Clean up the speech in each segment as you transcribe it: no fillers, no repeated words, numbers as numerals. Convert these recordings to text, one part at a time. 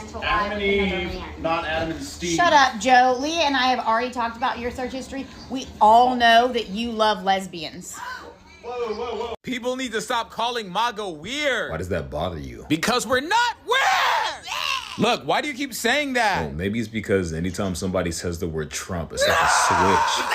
to Adam lie and with another Eve, man. not Adam and Steve. Shut up, Joe. Leah and I have already talked about your search history. We all know that you love lesbians. Whoa, whoa, whoa. People need to stop calling MAGA weird. Why does that bother you? Because we're not weird! Look, why do you keep saying that? Oh, maybe it's because anytime somebody says the word Trump, it's like a switch.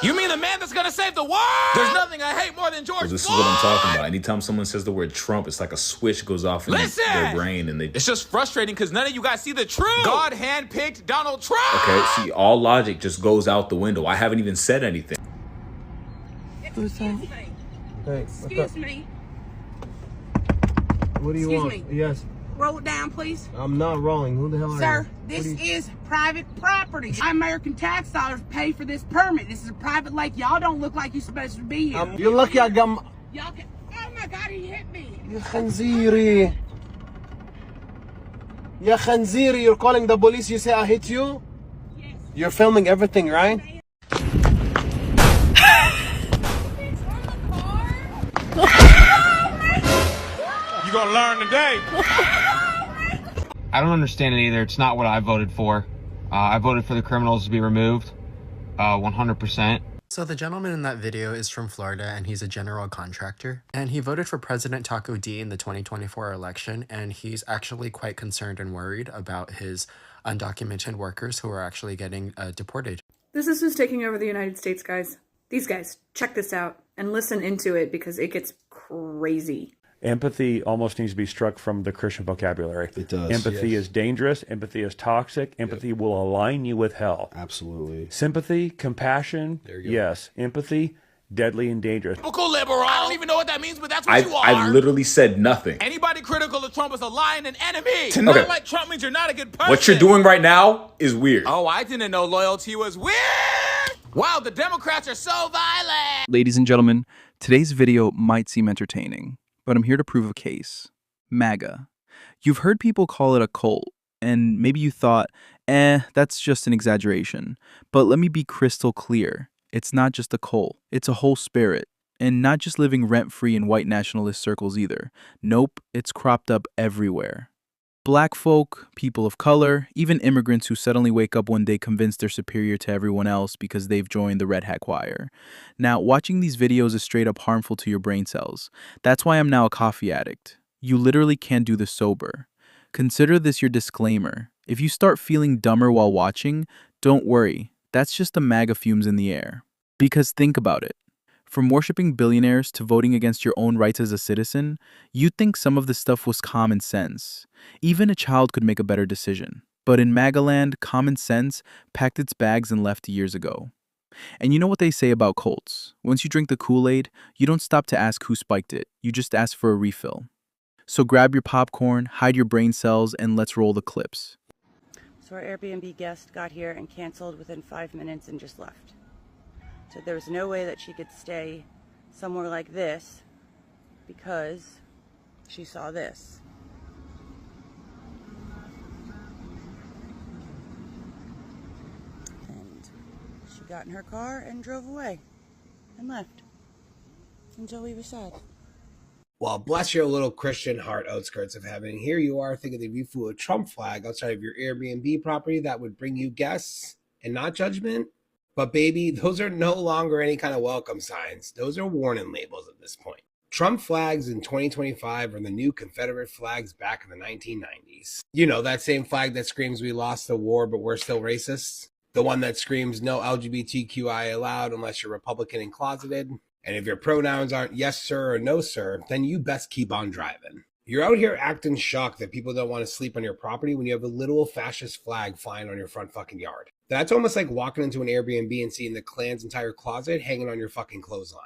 You mean the man that's gonna save the world? There's nothing I hate more than George Well, this Floyd. is what I'm talking about. Anytime someone says the word Trump, it's like a switch goes off in their brain and they... It's just frustrating because none of you guys see the truth. God handpicked Donald Trump. Okay, see, all logic just goes out the window. I haven't even said anything. Excuse me. Hey, Excuse me. What do you Excuse want? me. Yes. Roll it down, please. I'm not rolling. Who the hell are you? Sir, this is private property. Our American tax dollars pay for this permit. This is a private lake. Y'all don't look like you're supposed to be here. You're lucky I got... Y'all can... Oh my God, he hit me. Ya khanziri. Ya khanziri, you're calling the police, you say I hit you? Yes. You're filming everything, right? You gonna learn today. I don't understand it either. It's not what I voted for. I voted for the criminals to be removed, 100%. So the gentleman in that video is from Florida and he's a general contractor. And he voted for President Taco D in the 2024 election. And he's actually quite concerned and worried about his undocumented workers who are actually getting deported. This is who's taking over the United States, guys. These guys, check this out and listen into it because it gets crazy. Empathy almost needs to be struck from the Christian vocabulary. It does. Empathy yes. is dangerous. Empathy is toxic. Empathy will align you with hell. Absolutely. Sympathy, compassion, There you go. yes. Empathy, deadly and dangerous. Typical liberal. I don't even know what that means, but that's what you are. I've literally said nothing. Anybody critical of Trump is a liar and an enemy. To not like Trump means you're not a good person. What you're doing right now is weird. Oh, I didn't know loyalty was weird. Wow, the Democrats are so violent. Ladies and gentlemen, today's video might seem entertaining, but I'm here to prove a case. MAGA. You've heard people call it a cult, and maybe you thought, that's just an exaggeration. But let me be crystal clear. It's not just a cult, it's a whole spirit. And not just living rent-free in white nationalist circles either. Nope, it's cropped up everywhere. Black folk, people of color, even immigrants who suddenly wake up one day convinced they're superior to everyone else because they've joined the Red Hat Choir. Now, watching these videos is straight up harmful to your brain cells. That's why I'm now a coffee addict. You literally can't do this sober. Consider this your disclaimer. If you start feeling dumber while watching, don't worry. That's just the MAGA fumes in the air. Because think about it. From worshiping billionaires to voting against your own rights as a citizen, you'd think some of this stuff was common sense. Even a child could make a better decision. But in MAGA land, common sense packed its bags and left years ago. And you know what they say about cults? Once you drink the Kool-Aid, you don't stop to ask who spiked it. You just ask for a refill. So grab your popcorn, hide your brain cells, and let's roll the clips. So our Airbnb guest got here and canceled within 5 minutes and just left. So there was no way that she could stay somewhere like this because she saw this. And she got in her car and drove away and left until we were sad. Well, bless your little Christian heart, outskirts of heaven. Here you are thinking that if you flew a Trump flag outside of your Airbnb property, that would bring you guests and not judgment. But baby, those are no longer any kind of welcome signs. Those are warning labels at this point. Trump flags in 2025 are the new Confederate flags back in the 1990s. You know, that same flag that screams we lost the war, but we're still racists. The one that screams no LGBTQI allowed unless you're Republican and closeted. And if your pronouns aren't yes, sir, or no, sir, then you best keep on driving. You're out here acting shocked that people don't want to sleep on your property when you have a literal fascist flag flying on your front fucking yard. That's almost like walking into an Airbnb and seeing the Klan's entire closet hanging on your fucking clothesline.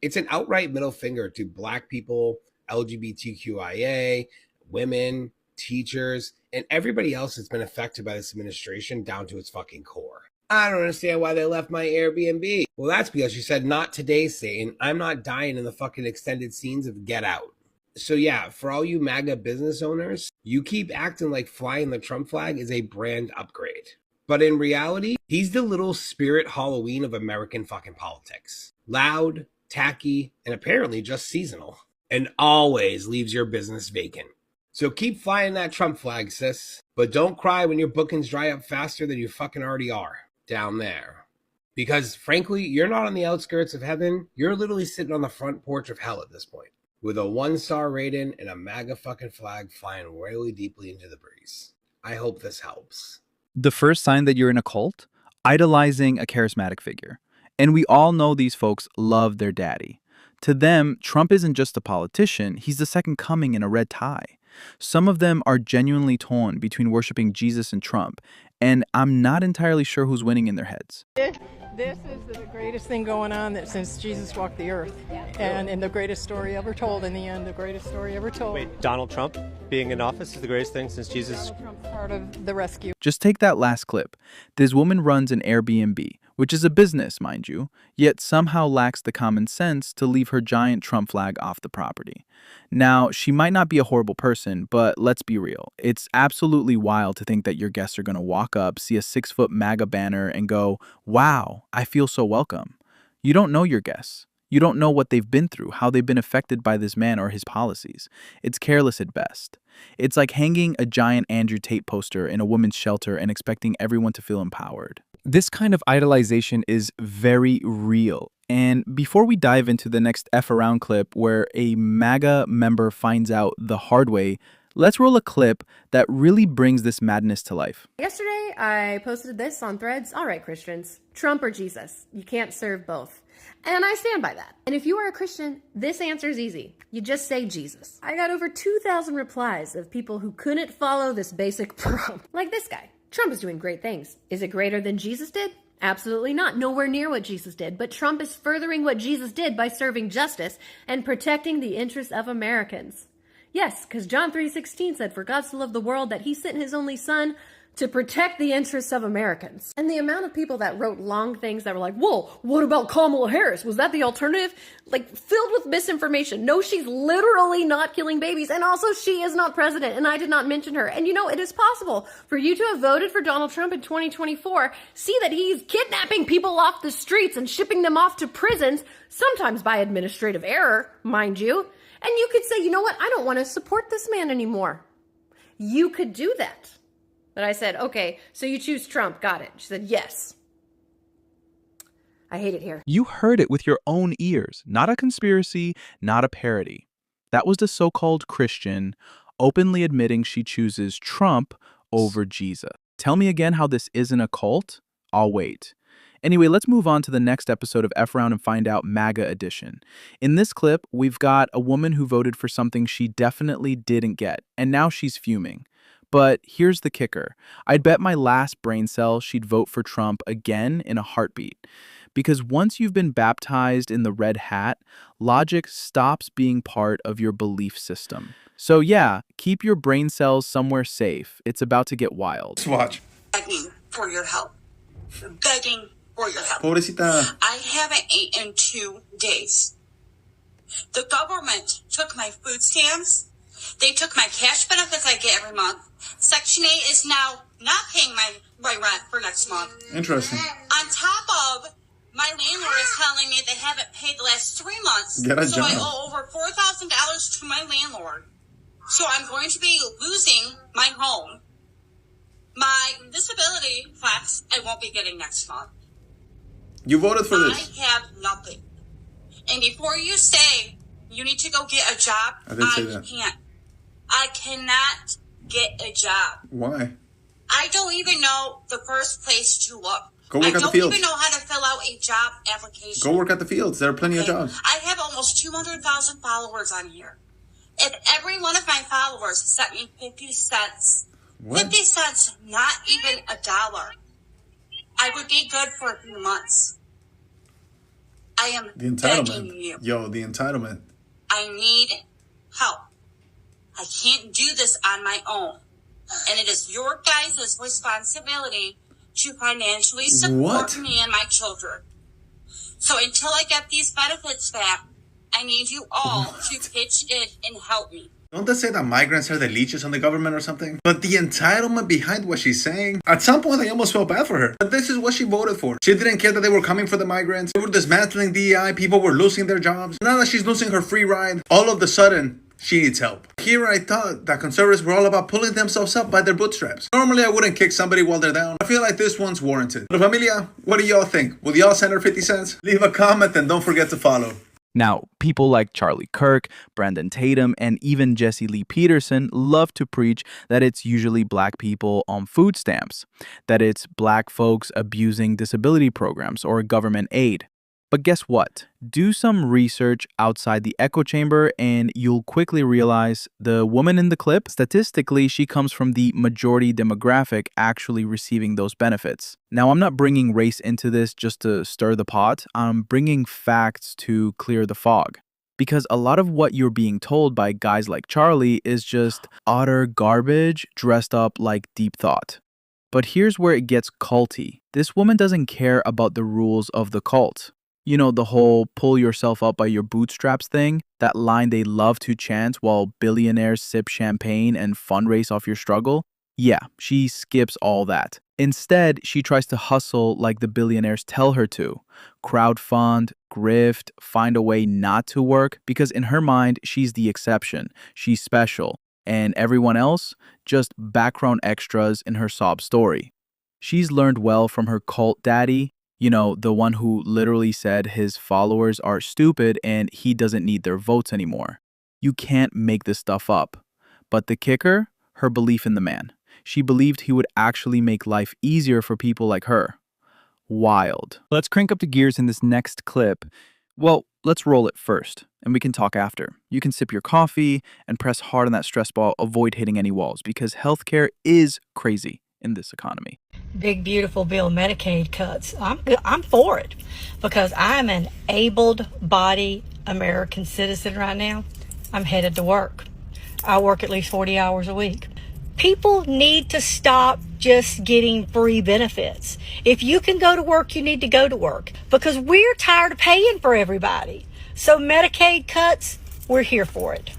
It's an outright middle finger to black people, LGBTQIA, women, teachers, and everybody else that's been affected by this administration down to its fucking core. I don't understand why they left my Airbnb. Well, that's because you said, not today, Satan. I'm not dying in the fucking extended scenes of Get Out. So yeah, for all you MAGA business owners, you keep acting like flying the Trump flag is a brand upgrade. But in reality, he's the little spirit Halloween of American fucking politics. Loud, tacky, and apparently just seasonal. And always leaves your business vacant. So keep flying that Trump flag, sis. But don't cry when your bookings dry up faster than you fucking already are down there. Because frankly, you're not on the outskirts of heaven. You're literally sitting on the front porch of hell at this point, with a 1-star rating and a MAGA fucking flag flying really deeply into the breeze. I hope this helps. The first sign that you're in a cult? Idolizing a charismatic figure. And we all know these folks love their daddy. To them, Trump isn't just a politician, he's the second coming in a red tie. Some of them are genuinely torn between worshiping Jesus and Trump, and I'm not entirely sure who's winning in their heads. This is the greatest thing going on since Jesus walked the earth. And the greatest story ever told in the end, the greatest story ever told. Wait, Donald Trump being in office is the greatest thing since Jesus? Donald Trump's part of the rescue. Just take that last clip. This woman runs an Airbnb, which is a business, mind you, yet somehow lacks the common sense to leave her giant Trump flag off the property. Now, she might not be a horrible person, but let's be real. It's absolutely wild to think that your guests are going to walk up, see a 6-foot MAGA banner, and go, wow, I feel so welcome. You don't know your guests. You don't know what they've been through, how they've been affected by this man or his policies. It's careless at best. It's like hanging a giant Andrew Tate poster in a women's shelter and expecting everyone to feel empowered. This kind of idolization is very real. And before we dive into the next F around clip where a MAGA member finds out the hard way, let's roll a clip that really brings this madness to life. Yesterday, I posted this on Threads. All right, Christians, Trump or Jesus? You can't serve both. And I stand by that. And if you are a Christian, this answer is easy. You just say Jesus. I got over 2,000 replies of people who couldn't follow this basic prompt. Like this guy. Trump is doing great things. Is it greater than Jesus did? Absolutely not. Nowhere near what Jesus did. But Trump is furthering what Jesus did by serving justice and protecting the interests of Americans. Yes, because John 3:16 said, for God so loved the world that he sent his only son to protect the interests of Americans. And the amount of people that wrote long things that were like, whoa, what about Kamala Harris? Was that the alternative? Like, filled with misinformation. No, she's literally not killing babies. And also, she is not president. And I did not mention her. And you know, it is possible for you to have voted for Donald Trump in 2024, see that he's kidnapping people off the streets and shipping them off to prisons, sometimes by administrative error, mind you. And you could say, you know what? I don't want to support this man anymore. You could do that. But I said, okay, so you choose Trump. Got it. She said, yes. I hate it here. You heard it with your own ears. Not a conspiracy, not a parody. That was the so-called Christian openly admitting she chooses Trump over Jesus. Tell me again how this isn't a cult? I'll wait. Anyway, let's move on to the next episode of F Round and find out MAGA edition. In this clip, we've got a woman who voted for something she definitely didn't get, and now she's fuming. But here's the kicker. I'd bet my last brain cell she'd vote for Trump again in a heartbeat. Because once you've been baptized in the red hat, logic stops being part of your belief system. So yeah, keep your brain cells somewhere safe. It's about to get wild. Let's watch. Begging for your help. Begging for your help. Pobrecita. I haven't eaten in 2 days. The government took my food stamps. They took my cash benefits I get every month. Section 8 is now not paying my rent for next month. Interesting. On top of, my landlord is telling me they haven't paid the last 3 months. Get a so job. I owe over $4,000 to my landlord. So I'm going to be losing my home. My disability flex I won't be getting next month. You voted for this. I have nothing. And before you say you need to go get a job, I didn't say that. can't. I cannot get a job. Why? I don't even know the first place to look. Go work at the I don't fields. even know how to fill out a job application. Go work at the fields. There are plenty of jobs. I have almost 200,000 followers on here. If every one of my followers sent me 50 cents, What? 50 cents, not even $1, I would be good for a few months. I am The begging entitlement. you. Yo, the entitlement. I need help. I can't do this on my own. And it is your guys' responsibility to financially support What? me and my children. So until I get these benefits back, I need you all to pitch in and help me. Don't they say that migrants are the leeches on the government or something? But the entitlement behind what she's saying, at some point I almost felt bad for her. But this is what she voted for. She didn't care that they were coming for the migrants. They were dismantling DEI, people were losing their jobs. Now that she's losing her free ride, all of a sudden, She needs help. Here I thought that conservatives were all about pulling themselves up by their bootstraps. Normally I wouldn't kick somebody while they're down. I feel like this one's warranted. But familia, what do y'all think? Will y'all send her 50 cents? Leave a comment and don't forget to follow. Now, people like Charlie Kirk, Brandon Tatum, and even Jesse Lee Peterson love to preach that it's usually black people on food stamps, that it's black folks abusing disability programs or government aid. But guess what? Do some research outside the echo chamber and you'll quickly realize the woman in the clip, statistically, she comes from the majority demographic actually receiving those benefits. Now, I'm not bringing race into this just to stir the pot. I'm bringing facts to clear the fog. Because a lot of what you're being told by guys like Charlie is just utter garbage dressed up like deep thought. But here's where it gets culty. This woman doesn't care about the rules of the cult. You know, the whole pull yourself up by your bootstraps thing, that line they love to chant while billionaires sip champagne and fundraise off your struggle? Yeah, she skips all that. Instead, she tries to hustle like the billionaires tell her to. Crowdfund, grift, find a way not to work, because in her mind, she's the exception. She's special. And everyone else, just background extras in her sob story. She's learned well from her cult daddy. You know, the one who literally said his followers are stupid and he doesn't need their votes anymore. You can't make this stuff up. But the kicker? Her belief in the man. She believed he would actually make life easier for people like her. Wild. Let's crank up the gears in this next clip. Well, let's roll it first, and we can talk after. You can sip your coffee and press hard on that stress ball, avoid hitting any walls, because healthcare is crazy in this economy. Big beautiful bill Medicaid cuts. I'm for it because I'm an able-bodied American citizen right now. I'm headed to work. I work at least 40 hours a week. People need to stop just getting free benefits. If you can go to work, you need to go to work because we're tired of paying for everybody. So Medicaid cuts, we're here for it.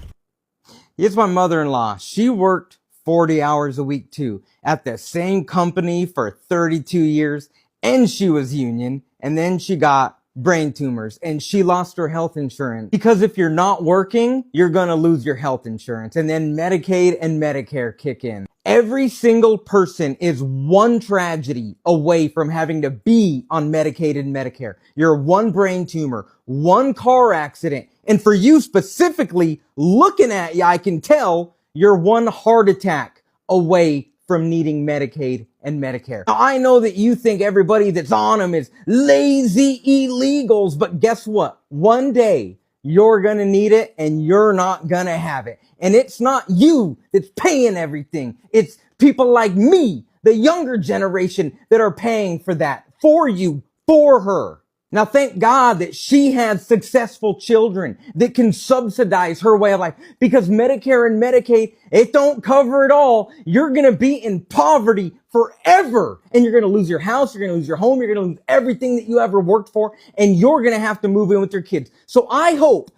Here's my mother-in-law. She worked 40 hours a week too, at the same company for 32 years, and she was union, and then she got brain tumors, and she lost her health insurance. Because if you're not working, you're gonna lose your health insurance, and then Medicaid and Medicare kick in. Every single person is one tragedy away from having to be on Medicaid and Medicare. You're one brain tumor, one car accident, and for you specifically, looking at you, I can tell you're one heart attack away from needing Medicaid and Medicare. Now, I know that you think everybody that's on them is lazy illegals, but guess what? One day, you're gonna need it and you're not gonna have it. And it's not you that's paying everything. It's people like me, the younger generation, that are paying for that, for you, for her. Now, thank God that she had successful children that can subsidize her way of life, because Medicare and Medicaid, it don't cover it all. You're going to be in poverty forever, and you're going to lose your house. You're going to lose your home. You're going to lose everything that you ever worked for, and you're going to have to move in with your kids. So I hope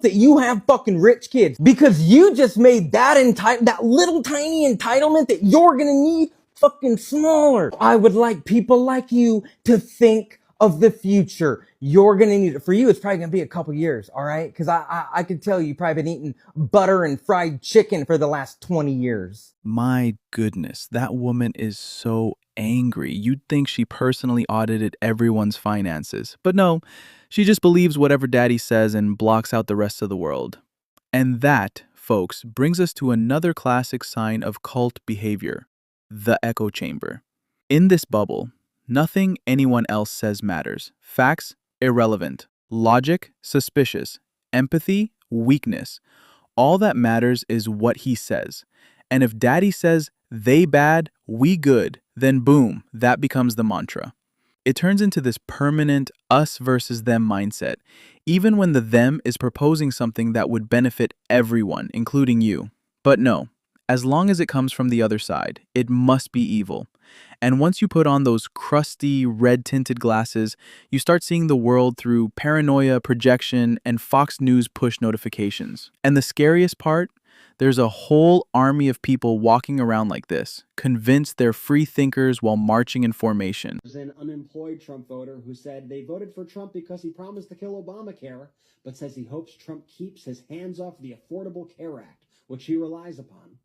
that you have fucking rich kids, because you just made that little tiny entitlement that you're going to need fucking smaller. I would like people like you to think of the future. You're going to need it. For you, it's probably going to be a couple years, all right? Because I could tell you've probably been eating butter and fried chicken for the last 20 years. My goodness, that woman is so angry. You'd think she personally audited everyone's finances. But no, she just believes whatever daddy says and blocks out the rest of the world. And that, folks, brings us to another classic sign of cult behavior, the echo chamber. In this bubble, nothing anyone else says matters. Facts, irrelevant. Logic, suspicious. Empathy, weakness. All that matters is what he says. And if daddy says, they bad, we good, then boom, that becomes the mantra. It turns into this permanent us versus them mindset, even when the them is proposing something that would benefit everyone, including you. But no, as long as it comes from the other side, it must be evil. And once you put on those crusty, red-tinted glasses, you start seeing the world through paranoia, projection, and Fox News push notifications. And the scariest part? There's a whole army of people walking around like this, convinced they're free thinkers while marching in formation. There's an unemployed Trump voter who said they voted for Trump because he promised to kill Obamacare, but says he hopes Trump keeps his hands off the Affordable Care Act, which he relies upon.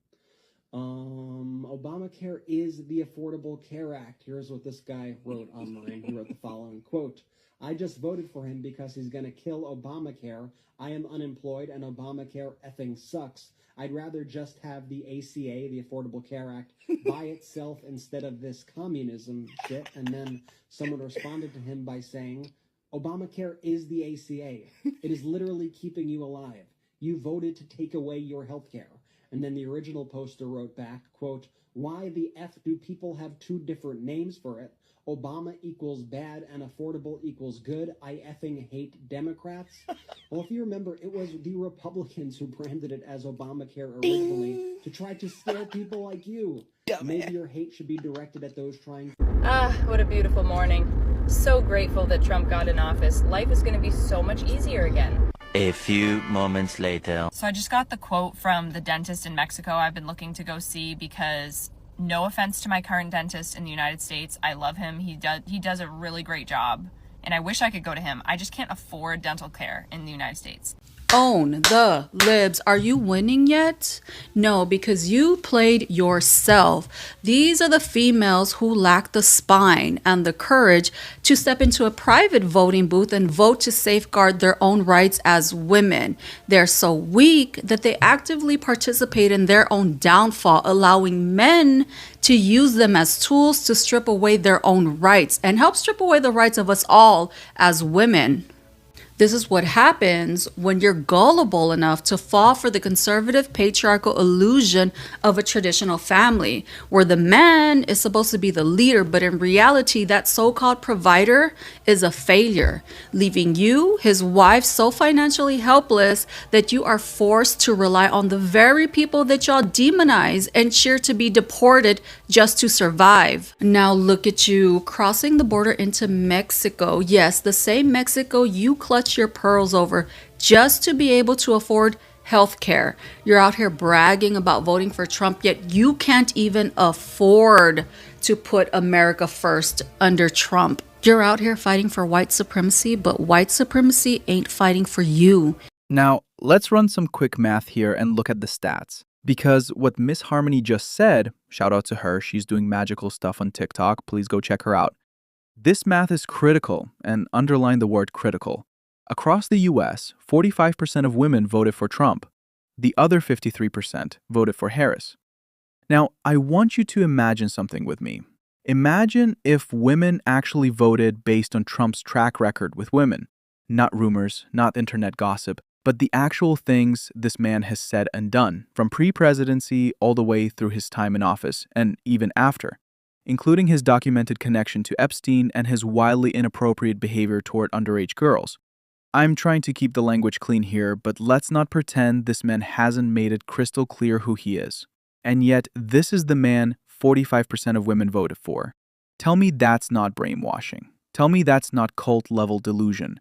Obamacare is the Affordable Care Act. Here's what this guy wrote online. He wrote the following, quote, I just voted for him because he's going to kill Obamacare. I am unemployed and Obamacare effing sucks. I'd rather just have the ACA, the Affordable Care Act, by itself instead of this communism shit. And then someone responded to him by saying, Obamacare is the ACA. It is literally keeping you alive. You voted to take away your health care. And then the original poster wrote back, quote, why the F do people have two different names for it? Obama equals bad and affordable equals good. I effing hate Democrats. Well, if you remember, it was the Republicans who branded it as Obamacare originally to try to scare people like you. Maybe your hate should be directed at those trying to... Ah, what a beautiful morning. So grateful that Trump got in office. Life is going to be so much easier again. A few moments later. So I just got the quote from the dentist in Mexico I've been looking to go see because, no offense to my current dentist in the United States, I love him. He does a really great job, and I wish I could go to him. I just can't afford dental care in the United States. Own the libs. Are you winning yet? No, because you played yourself. These are the females who lack the spine and the courage to step into a private voting booth and vote to safeguard their own rights as women. They're so weak that they actively participate in their own downfall, allowing men to use them as tools to strip away their own rights and help strip away the rights of us all as women. This is what happens when you're gullible enough to fall for the conservative patriarchal illusion of a traditional family, where the man is supposed to be the leader, but in reality, that so-called provider is a failure, leaving you, his wife, so financially helpless that you are forced to rely on the very people that y'all demonize and cheer to be deported just to survive. Now look at you crossing the border into Mexico. Yes, the same Mexico you clutch your pearls over just to be able to afford health care. You're out here bragging about voting for Trump, yet you can't even afford to put America first under Trump. You're out here fighting for white supremacy, but white supremacy ain't fighting for you. Now, let's run some quick math here and look at the stats. Because what Miss Harmony just said, shout out to her, she's doing magical stuff on TikTok, please go check her out. This math is critical, and underline the word critical. Across the US, 45% of women voted for Trump. The other 53% voted for Harris. Now, I want you to imagine something with me. Imagine if women actually voted based on Trump's track record with women. Not rumors, not internet gossip, but the actual things this man has said and done, from pre-presidency all the way through his time in office, and even after, including his documented connection to Epstein and his wildly inappropriate behavior toward underage girls. I'm trying to keep the language clean here, but let's not pretend this man hasn't made it crystal clear who he is. And yet, this is the man 45% of women voted for. Tell me that's not brainwashing. Tell me that's not cult-level delusion.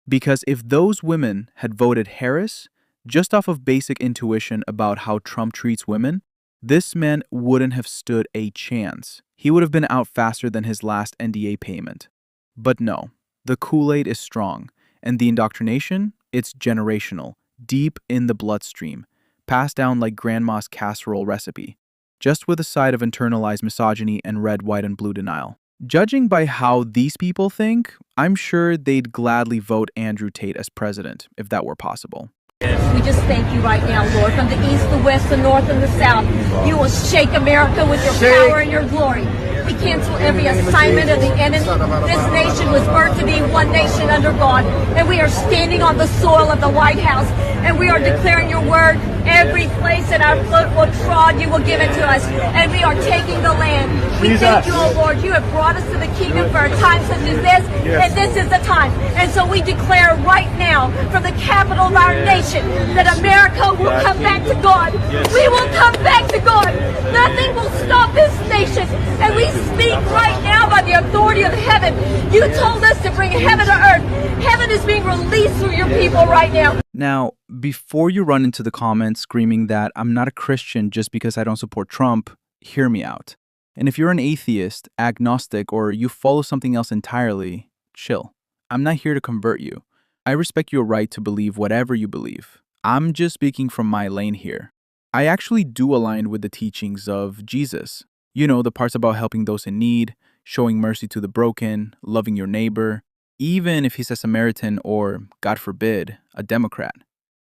Because if those women had voted Harris, just off of basic intuition about how Trump treats women, this man wouldn't have stood a chance. He would have been out faster than his last NDA payment. But no, the Kool-Aid is strong, and the indoctrination, it's generational, deep in the bloodstream, passed down like grandma's casserole recipe, just with a side of internalized misogyny and red, white, and blue denial. Judging by how these people think, I'm sure they'd gladly vote Andrew Tate as president, if that were possible. We just thank you right now, Lord, from the east, the west, the north, and the south. You will shake America with your power and your glory. We cancel every assignment of the enemy. This nation was birthed to be one nation under God, and we are standing on the soil of the White House, and we are declaring your word. Every place that our foot will trod, you will give it to us, and we are taking the land. We thank you, oh Lord. You have brought us to the kingdom for a time such as this, and this is the time. And so we declare right now, from the capital of our nation, that America will come back to God. We will come back to God. Nothing will stop this nation. And we speak right now by the authority of heaven. You told us to bring heaven to earth. Heaven is being released through your people right now. Now, before you run into the comments screaming that I'm not a Christian just because I don't support Trump, hear me out. And if you're an atheist, agnostic, or you follow something else entirely, chill. I'm not here to convert you. I respect your right to believe whatever you believe. I'm just speaking from my lane here. I actually do align with the teachings of Jesus. You know, the parts about helping those in need, showing mercy to the broken, loving your neighbor, even if he's a Samaritan or, God forbid, a Democrat.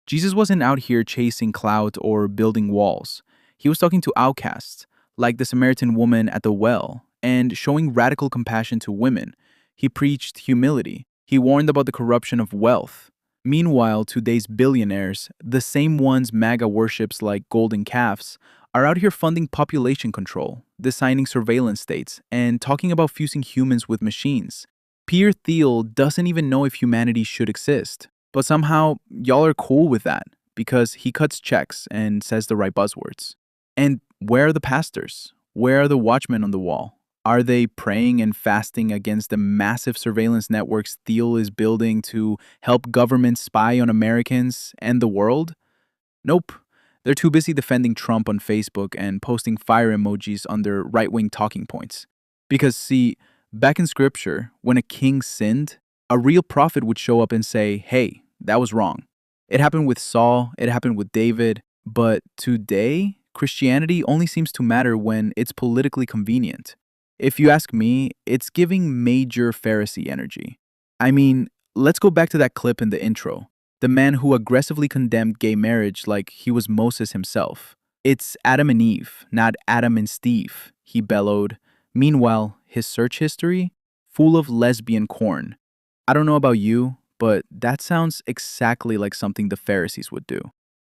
Jesus wasn't out here chasing clout or building walls. He was talking to outcasts, like the Samaritan woman at the well, and showing radical compassion to women. He preached humility. He warned about the corruption of wealth. Meanwhile, today's billionaires, the same ones MAGA worships like golden calves, are out here funding population control, designing surveillance states, and talking about fusing humans with machines. Pierre Thiel doesn't even know if humanity should exist. But somehow, y'all are cool with that because he cuts checks and says the right buzzwords. And where are the pastors? Where are the watchmen on the wall? Are they praying and fasting against the massive surveillance networks Thiel is building to help governments spy on Americans and the world? Nope. They're too busy defending Trump on Facebook and posting fire emojis under right-wing talking points. Because, see, back in scripture, when a king sinned, a real prophet would show up and say, hey, that was wrong. It happened with Saul, it happened with David, but today, Christianity only seems to matter when it's politically convenient. If you ask me, it's giving major Pharisee energy. I mean, let's go back to that clip in the intro. The man who aggressively condemned gay marriage like he was Moses himself. It's Adam and Eve, not Adam and Steve, he bellowed. Meanwhile, his search history? Full of lesbian corn. I don't know about you, but that sounds exactly like something the Pharisees would do.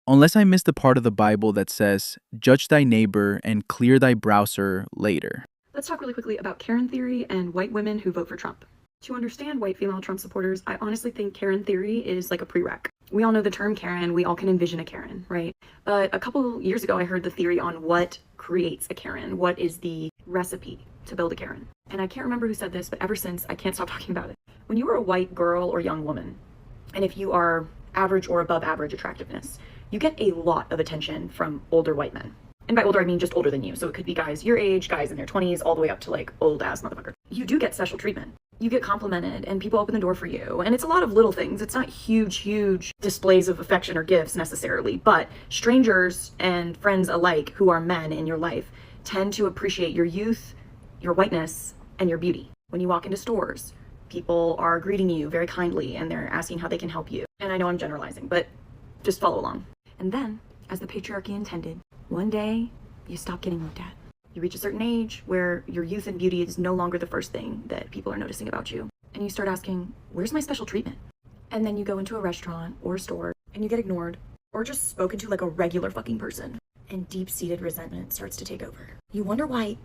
Unless I missed the part of the Bible that says, judge thy neighbor and clear thy browser later. Let's talk really quickly about Karen theory and white women who vote for Trump. To understand white female Trump supporters, I honestly think Karen theory is like a prereq. We all know the term Karen, we all can envision a Karen, right? But a couple years ago, I heard the theory on what creates a Karen, what is the recipe to build a Karen. And I can't remember who said this, but ever since, I can't stop talking about it. When you are a white girl or young woman, and if you are average or above average attractiveness, you get a lot of attention from older white men. And by older, I mean just older than you. So it could be guys your age, guys in their 20s, all the way up to like old ass motherfucker. You do get special treatment. You get complimented and people open the door for you. And it's a lot of little things. It's not huge displays of affection or gifts necessarily, but strangers and friends alike who are men in your life tend to appreciate your youth, your whiteness, and your beauty. When you walk into stores, people are greeting you very kindly and they're asking how they can help you. And I know I'm generalizing, but just follow along. And then, as the patriarchy intended, one day you stop getting looked at. You reach a certain age where your youth and beauty is no longer the first thing that people are noticing about you. And you start asking, where's my special treatment? And then you go into a restaurant or a store and you get ignored or just spoken to like a regular fucking person. And deep-seated resentment starts to take over. You wonder why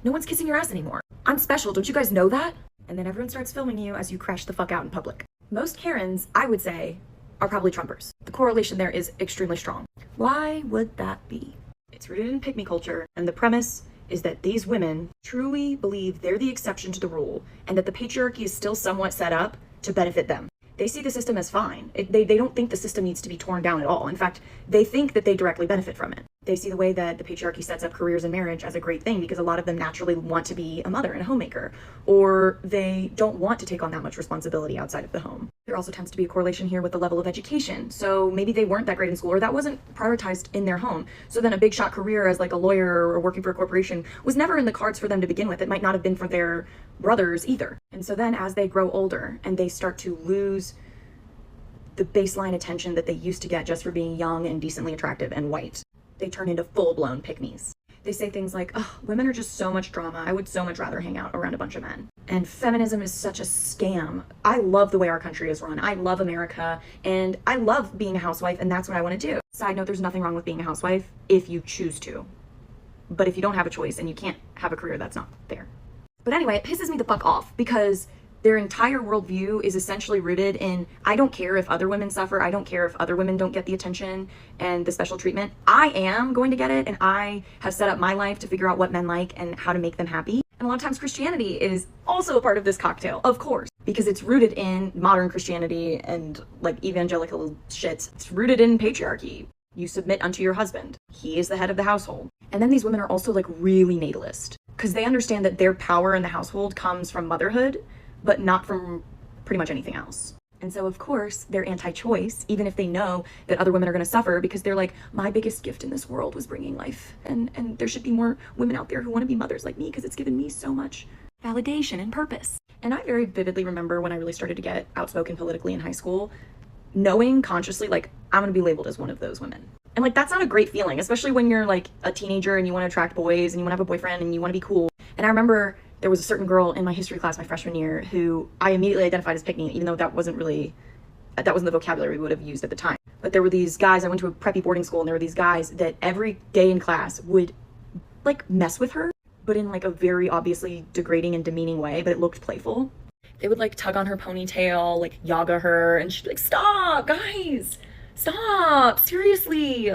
no one's kissing your ass anymore. I'm special, don't you guys know that? And then everyone starts filming you as you crash the fuck out in public. Most Karens, I would say, are probably Trumpers. The correlation there is extremely strong. Why would that be? It's rooted in pygmy culture, and the premise is that these women truly believe they're the exception to the rule, and that the patriarchy is still somewhat set up to benefit them. They see the system as fine. They don't think the system needs to be torn down at all. In fact, they think that they directly benefit from it. They see the way that the patriarchy sets up careers and marriage as a great thing because a lot of them naturally want to be a mother and a homemaker, or they don't want to take on that much responsibility outside of the home. There also tends to be a correlation here with the level of education. So maybe they weren't that great in school or that wasn't prioritized in their home. So then a big shot career as like a lawyer or working for a corporation was never in the cards for them to begin with. It might not have been for their brothers either. And so then as they grow older and they start to lose the baseline attention that they used to get just for being young and decently attractive and white, they turn into full-blown pick-me's. They say things like, oh, women are just so much drama. I would so much rather hang out around a bunch of men. And feminism is such a scam. I love the way our country is run. I love America, and I love being a housewife, and that's what I want to do. Side note, there's nothing wrong with being a housewife if you choose to. But if you don't have a choice and you can't have a career, that's not fair. But anyway, it pisses me the fuck off because their entire worldview is essentially rooted in, I don't care if other women suffer, I don't care if other women don't get the attention and the special treatment. I am going to get it, and I have set up my life to figure out what men like and how to make them happy. And a lot of times Christianity is also a part of this cocktail, of course. because it's rooted in modern Christianity and like evangelical shit. It's rooted in patriarchy. You submit unto your husband. He is the head of the household. And then these women are also like really natalist because they understand that their power in the household comes from motherhood, but not from pretty much anything else. And so, of course, they're anti-choice, even if they know that other women are going to suffer, because they're like, my biggest gift in this world was bringing life. And there should be more women out there who want to be mothers like me, because it's given me so much validation and purpose. And I very vividly remember when I really started to get outspoken politically in high school, knowing consciously, like, I'm going to be labeled as one of those women. And like, that's not a great feeling, especially when you're like a teenager and you want to attract boys and you want to have a boyfriend and you want to be cool. And I remember there was a certain girl in my history class my freshman year who I immediately identified as pick me, even though that wasn't the vocabulary we would have used at the time. But there were these guys, I went to a preppy boarding school, and there were these guys that every day in class would like mess with her, but in like a very obviously degrading and demeaning way, but it looked playful. They would like tug on her ponytail, like yaga her, and she'd be like, stop, guys, stop, seriously.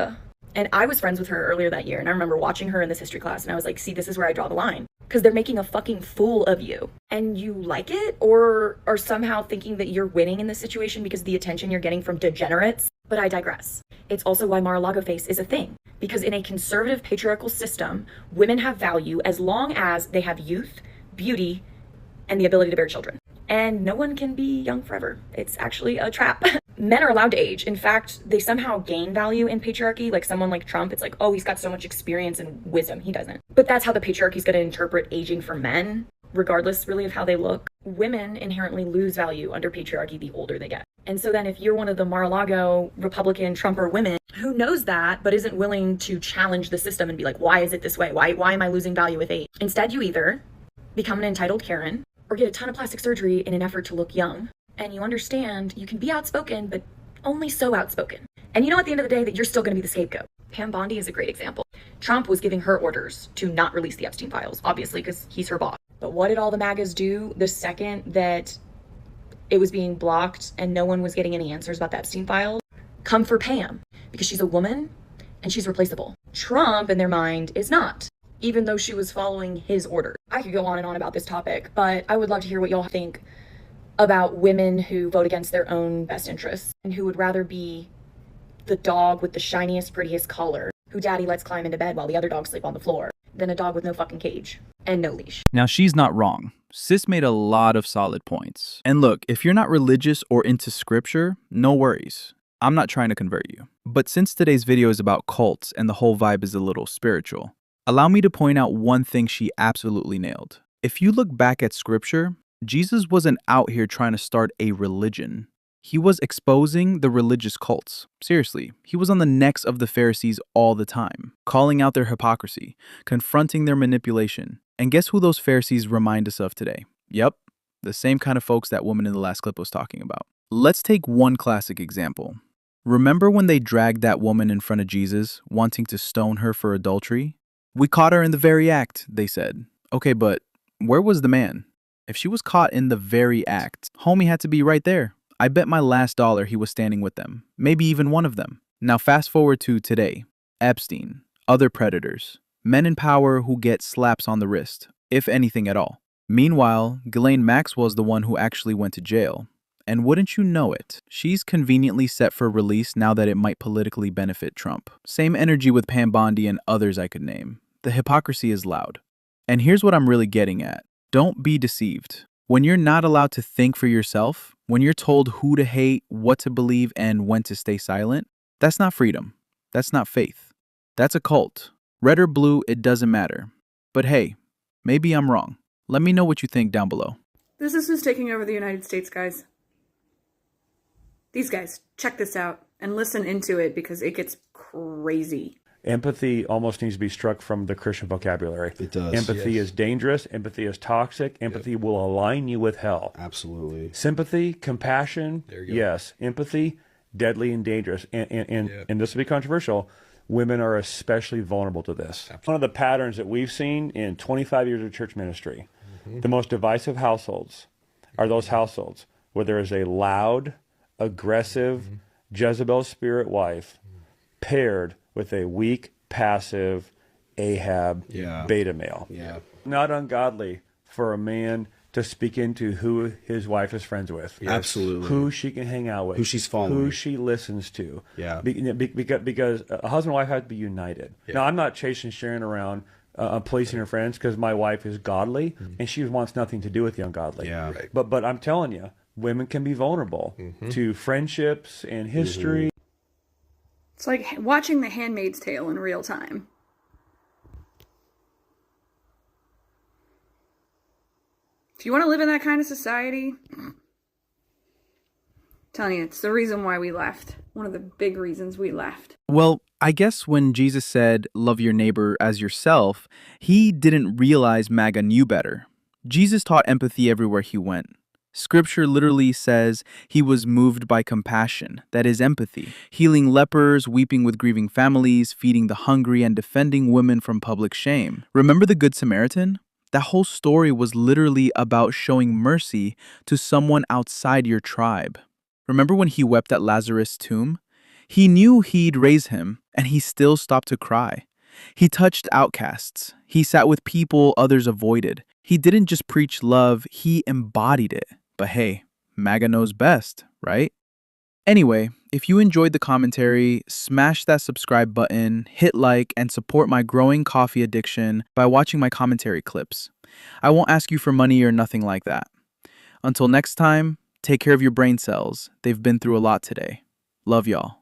And I was friends with her earlier that year, and I remember watching her in this history class, and I was like, see, this is where I draw the line. Because they're making a fucking fool of you. And you like it, or are somehow thinking that you're winning in this situation because of the attention you're getting from degenerates. But I digress. It's also why Mar-a-Lago face is a thing. Because in a conservative patriarchal system, women have value as long as they have youth, beauty, and the ability to bear children. And no one can be young forever. It's actually a trap. Men are allowed to age. In fact, they somehow gain value in patriarchy. Like someone like Trump, it's like, oh, he's got so much experience and wisdom. He doesn't. But that's how the patriarchy is going to interpret aging for men, regardless really of how they look. Women inherently lose value under patriarchy the older they get. And so then if you're one of the Mar-a-Lago Republican Trumper women who knows that, but isn't willing to challenge the system and be like, why is it this way? Why am I losing value with age? Instead, you either become an entitled Karen or get a ton of plastic surgery in an effort to look young. And you understand you can be outspoken, but only so outspoken. And you know at the end of the day that you're still going to be the scapegoat. Pam Bondi is a great example. Trump was giving her orders to not release the Epstein files, obviously, because he's her boss. But what did all the MAGAs do the second that it was being blocked and no one was getting any answers about the Epstein files? Come for Pam, because she's a woman and she's replaceable. Trump, in their mind, is not, even though she was following his order. I could go on and on about this topic, but I would love to hear what y'all think about women who vote against their own best interests and who would rather be the dog with the shiniest, prettiest collar who daddy lets climb into bed while the other dogs sleep on the floor than a dog with no fucking cage and no leash. Now, she's not wrong. Sis made a lot of solid points. And look, if you're not religious or into scripture, no worries. I'm not trying to convert you. But since today's video is about cults and the whole vibe is a little spiritual, allow me to point out one thing she absolutely nailed. If you look back at scripture, Jesus wasn't out here trying to start a religion. He was exposing the religious cults. Seriously, he was on the necks of the Pharisees all the time, calling out their hypocrisy, confronting their manipulation. And guess who those Pharisees remind us of today? Yep, the same kind of folks that woman in the last clip was talking about. Let's take one classic example. Remember when they dragged that woman in front of Jesus, wanting to stone her for adultery? We caught her in the very act, they said. Okay, but where was the man? If she was caught in the very act, homie had to be right there. I bet my last dollar he was standing with them, maybe even one of them. Now fast forward to today. Epstein, other predators, men in power who get slaps on the wrist, if anything at all. Meanwhile, Ghislaine Maxwell's the one who actually went to jail. And wouldn't you know it, she's conveniently set for release now that it might politically benefit Trump. Same energy with Pam Bondi and others I could name. The hypocrisy is loud. And here's what I'm really getting at. Don't be deceived. When you're not allowed to think for yourself, when you're told who to hate, what to believe, and when to stay silent, that's not freedom. That's not faith. That's a cult. Red or blue, it doesn't matter. But hey, maybe I'm wrong. Let me know what you think down below. This is who's taking over the United States, guys. These guys, check this out and listen into it because it gets crazy. Empathy almost needs to be struck from the Christian vocabulary. It does. Empathy yes. is dangerous. Empathy is toxic. Empathy will align you with hell. Absolutely. Sympathy, compassion, there you go. Yes. Empathy, deadly and dangerous. And this will be controversial. Women are especially vulnerable to this. Absolutely. One of the patterns that we've seen in 25 years of church ministry, the most divisive households are those households where there is a loud, aggressive, Jezebel spirit wife paired with a weak, passive Ahab beta male. Yeah. Not ungodly for a man to speak into who his wife is friends with. Yes. Absolutely. Who she can hang out with. Who she's following. Who she listens to. Yeah. Because a husband and wife have to be united. Yeah. Now, I'm not chasing Sharon around policing her friends because my wife is godly and she wants nothing to do with the ungodly. Yeah. Right. But I'm telling you, women can be vulnerable to friendships and history. It's like watching The Handmaid's Tale in real time. If you want to live in that kind of society, I'm telling you, it's the reason why we left. One of the big reasons we left. Well, I guess when Jesus said, love your neighbor as yourself, he didn't realize MAGA knew better. Jesus taught empathy everywhere he went. Scripture literally says he was moved by compassion, that is empathy, healing lepers, weeping with grieving families, feeding the hungry, and defending women from public shame. Remember the Good Samaritan? That whole story was literally about showing mercy to someone outside your tribe. Remember when he wept at Lazarus' tomb? He knew he'd raise him, and he still stopped to cry. He touched outcasts. He sat with people others avoided. He didn't just preach love, he embodied it. But hey, MAGA knows best, right? Anyway, if you enjoyed the commentary, smash that subscribe button, hit like, and support my growing coffee addiction by watching my commentary clips. I won't ask you for money or nothing like that. Until next time, take care of your brain cells. They've been through a lot today. Love y'all.